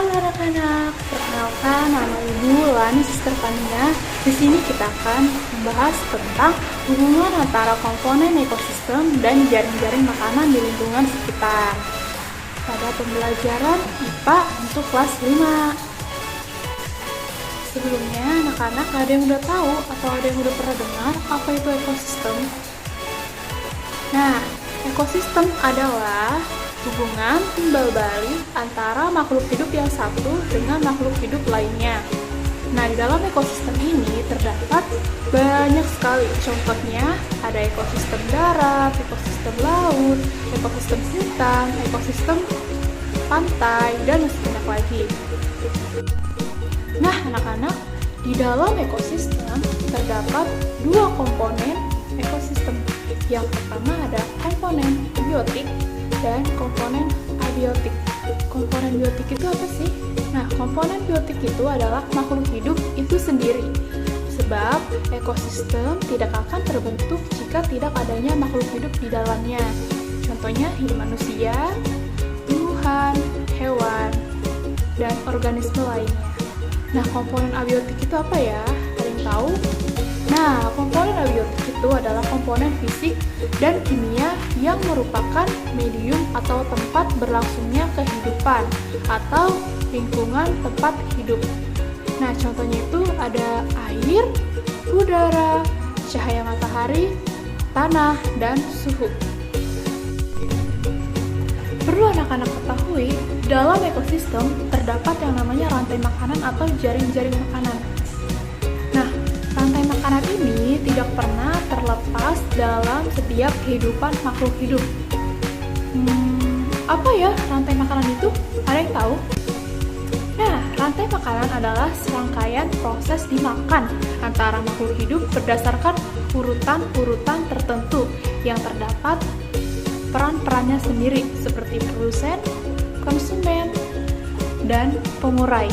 Halo anak-anak, perkenalkan nama Ibu Lani Sister Tania. Di sini kita akan membahas tentang hubungan antara komponen ekosistem dan jaring-jaring makanan di lingkungan sekitar. Pada pembelajaran IPA untuk kelas 5. Sebelumnya, anak-anak ada yang udah tahu atau ada yang udah pernah dengar apa itu ekosistem? Nah, ekosistem adalah hubungan timbal balik antara makhluk hidup yang satu dengan makhluk hidup lainnya. Nah, di dalam ekosistem ini terdapat banyak sekali. Contohnya, ada ekosistem darat, ekosistem laut, ekosistem hutan, ekosistem pantai, dan masih banyak lagi. Nah, anak-anak, di dalam ekosistem terdapat dua komponen ekosistem. Yang pertama ada komponen biotik dan komponen abiotik. Komponen biotik itu apa sih? Nah, komponen biotik itu adalah makhluk hidup itu sendiri. Sebab ekosistem tidak akan terbentuk jika tidak adanya makhluk hidup di dalamnya. Contohnya hidup manusia, tumbuhan, hewan, dan organisme lainnya. Nah, komponen abiotik itu apa ya? Ada yang tahu? Nah, komponen abiotik itu adalah komponen fisik dan kimia yang merupakan medium atau tempat berlangsungnya kehidupan atau lingkungan tempat hidup. Nah, contohnya itu ada air, udara, cahaya matahari, tanah, dan suhu. Perlu anak-anak ketahui, dalam ekosistem terdapat yang namanya rantai makanan atau jaring-jaring makanan. Nah, rantai makanan ini tidak pernah terlepas dalam setiap kehidupan makhluk hidup. Apa ya rantai makanan itu? Ada yang tahu? Nah, rantai makanan adalah serangkaian proses dimakan antara makhluk hidup berdasarkan urutan-urutan tertentu yang terdapat peran-perannya sendiri seperti produsen, konsumen, dan pengurai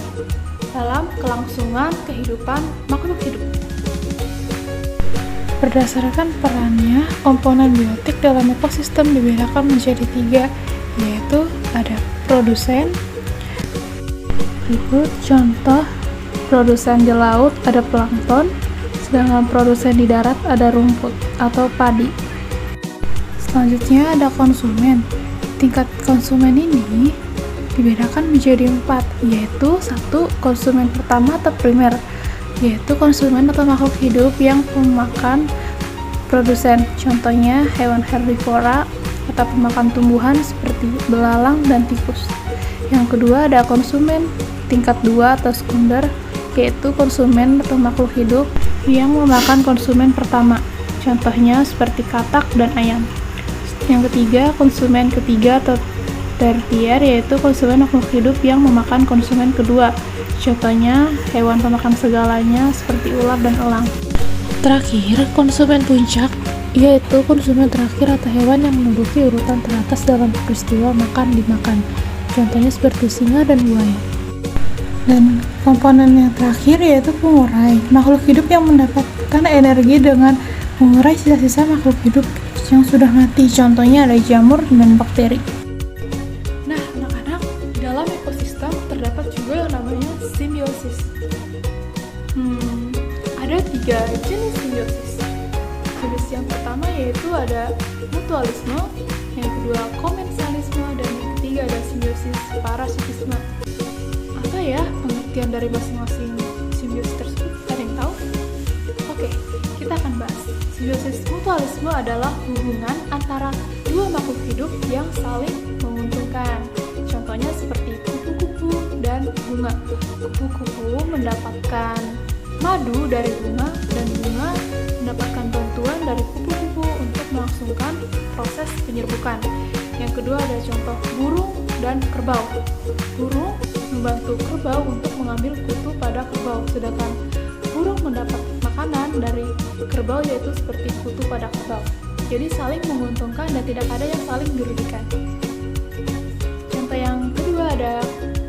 dalam kelangsungan kehidupan makhluk hidup. Berdasarkan perannya, komponen biotik dalam ekosistem dibedakan menjadi 3, yaitu ada produsen. Contoh produsen di laut ada plankton, sedangkan produsen di darat ada rumput atau padi. Selanjutnya ada konsumen. Tingkat konsumen ini dibedakan menjadi 4, yaitu 1. Konsumen pertama atau primer, yaitu konsumen atau makhluk hidup yang pemakan produsen. Contohnya hewan herbivora atau pemakan tumbuhan seperti belalang dan tikus. Yang kedua ada konsumen tingkat 2 atau sekunder, yaitu konsumen atau makhluk hidup yang memakan konsumen pertama. Contohnya seperti katak dan ayam. Yang ketiga, konsumen ketiga atau tertier, yaitu konsumen makhluk hidup yang memakan konsumen kedua. Contohnya hewan pemakan segalanya seperti ular dan elang. Terakhir, konsumen puncak, yaitu konsumen terakhir atau hewan yang menduduki urutan teratas dalam peristiwa makan-dimakan. Contohnya seperti singa dan buaya. Dan komponen yang terakhir yaitu pengurai, makhluk hidup yang mendapatkan energi dengan mengurai sisa-sisa makhluk hidup yang sudah mati. Contohnya ada jamur dan bakteri. Nah, anak-anak, dalam ekosistem terdapat juga yang namanya simbiosis. Ada 3 jenis simbiosis. Jenis yang pertama yaitu ada mutualisme, yang kedua komensalisme, dan yang ketiga ada simbiosis parasitisme. Apa ya pengertian dari masing-masing simbiosis tersebut? Ada yang tahu? Oke, kita akan bahas. Simbiosis mutualisme adalah hubungan antara dua makhluk hidup yang saling menguntungkan. Contohnya seperti kupu-kupu dan bunga. Kupu-kupu mendapatkan madu dari bunga dan bunga mendapatkan bantuan dari kupu-kupu untuk melangsungkan proses penyerbukan. Yang kedua ada contoh burung dan kerbau. Burung membantu kerbau untuk mengambil kutu pada kerbau, sedangkan burung mendapat makanan dari kerbau yaitu seperti kutu pada kerbau. Jadi saling menguntungkan dan tidak ada yang saling dirugikan. Contoh yang kedua ada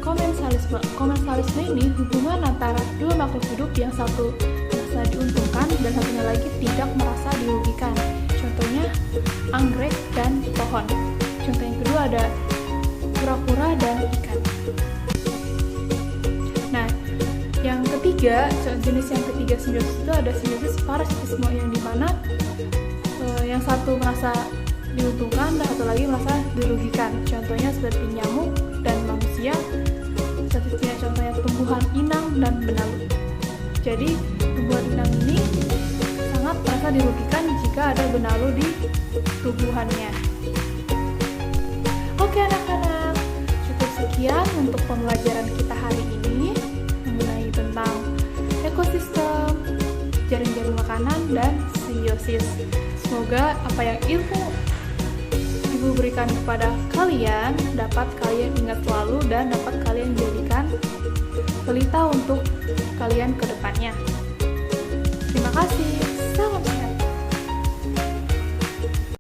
komensalisme. Komensalisme ini hubungan antara dua makhluk hidup yang satu merasa diuntungkan dan satunya lagi tidak merasa dirugikan. Contohnya anggrek dan pohon. Contoh yang kedua ada kura-kura dan ikan. jenis yang ketiga simbiosis itu ada simbiosis parasitisme, yang dimana yang satu merasa diuntungkan dan satu lagi merasa dirugikan. Contohnya seperti nyamuk dan manusia, statistiknya contohnya tumbuhan inang dan benalu. Jadi tumbuhan inang ini sangat merasa dirugikan jika ada benalu di tubuhannya. Oke anak-anak, cukup sekian untuk pembelajaran kita hari ini mengenai tentang ekosistem, jaring-jaring makanan, dan simbiosis. Semoga apa yang Ibu berikan kepada kalian dapat kalian ingat selalu dan dapat kalian jadikan pelita untuk kalian ke depannya. Terima kasih.